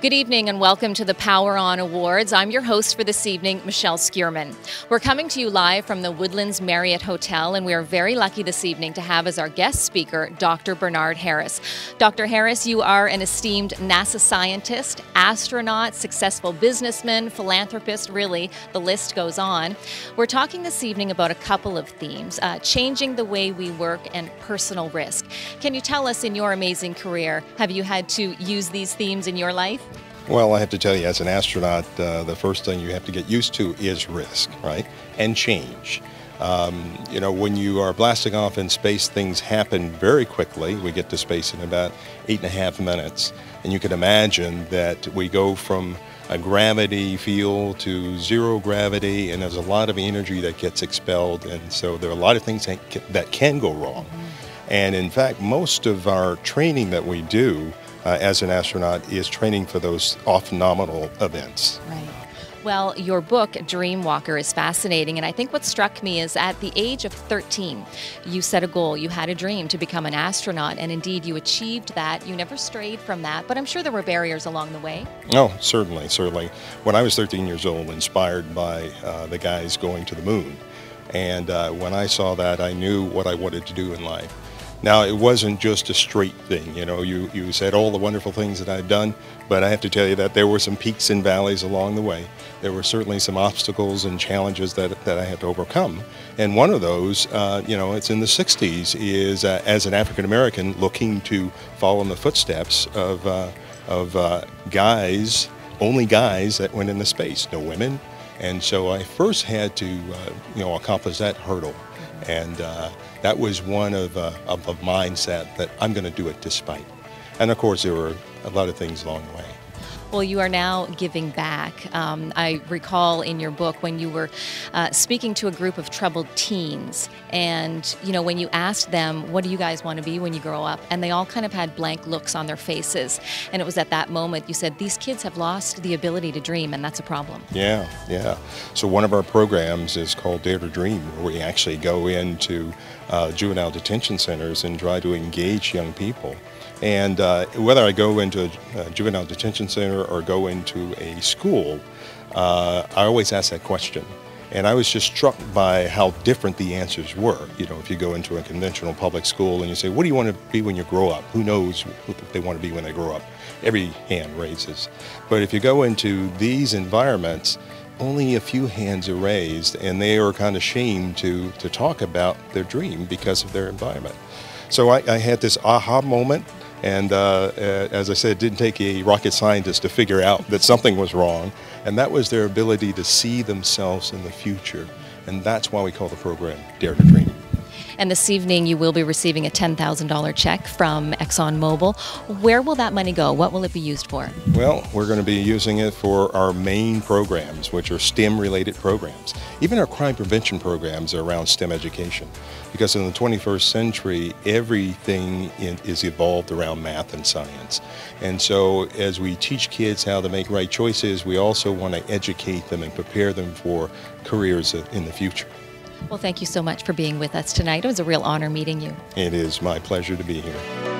Good evening and welcome to the Power On Awards. I'm your host for this evening, Michelle Schurman. We're coming to you live from the Woodlands Marriott Hotel, and we are very lucky this evening to have as our guest speaker, Dr. Bernard Harris. Dr. Harris, you are an esteemed NASA scientist, astronaut, successful businessman, philanthropist, really, the list goes on. We're talking this evening about a couple of themes, changing the way we work and personal risk. Can you tell us, in your amazing career, have you had to use these themes in your life? Well, I have to tell you, as an astronaut, the first thing you have to get used to is risk, right? And change. When you are blasting off in space, things happen very quickly. We get to space in about 8.5 minutes. And you can imagine that we go from a gravity field to zero gravity, and there's a lot of energy that gets expelled. And so there are a lot of things that can go wrong. And in fact, most of our training that we do as an astronaut is training for those off-nominal events. Right. Well, your book, Dreamwalker, is fascinating, and I think what struck me is at the age of 13, you set a goal, you had a dream to become an astronaut, and indeed you achieved that. You never strayed from that, but I'm sure there were barriers along the way. Oh, certainly. When I was 13 years old, inspired by the guys going to the moon, and when I saw that, I knew what I wanted to do in life. Now, it wasn't just a straight thing, you said all the wonderful things that I've done, but I have to tell you that there were some peaks and valleys along the way. There were certainly some obstacles and challenges that I had to overcome. And one of those, it's in the 60s, is as an African American looking to follow in the footsteps of guys, only guys that went into space, no women. And so I first had to, accomplish that hurdle. And that was one of mindset that I'm going to do it despite. And of course, there were a lot of things along the way. Well, you are now giving back. I recall in your book when you were speaking to a group of troubled teens, and when you asked them, what do you guys want to be when you grow up? And they all kind of had blank looks on their faces. And it was at that moment you said, these kids have lost the ability to dream, and that's a problem. Yeah. So one of our programs is called Dare to Dream, where we actually go into juvenile detention centers and try to engage young people. And whether I go into a juvenile detention center or go into a school, I always ask that question. And I was just struck by how different the answers were. If you go into a conventional public school and you say, what do you want to be when you grow up? Who knows what they want to be when they grow up? Every hand raises. But if you go into these environments, only a few hands are raised, and they are kind of ashamed to talk about their dream because of their environment. So I had this aha moment. And as I said, it didn't take a rocket scientist to figure out that something was wrong. And that was their ability to see themselves in the future. And that's why we call the program Dare to Dream. And this evening you will be receiving a $10,000 check from ExxonMobil. Where will that money go? What will it be used for? Well, we're going to be using it for our main programs, which are STEM-related programs. Even our crime prevention programs are around STEM education. Because in the 21st century, everything is evolved around math and science. And so as we teach kids how to make right choices, we also want to educate them and prepare them for careers in the future. Well, thank you so much for being with us tonight. It was a real honor meeting you. It is my pleasure to be here.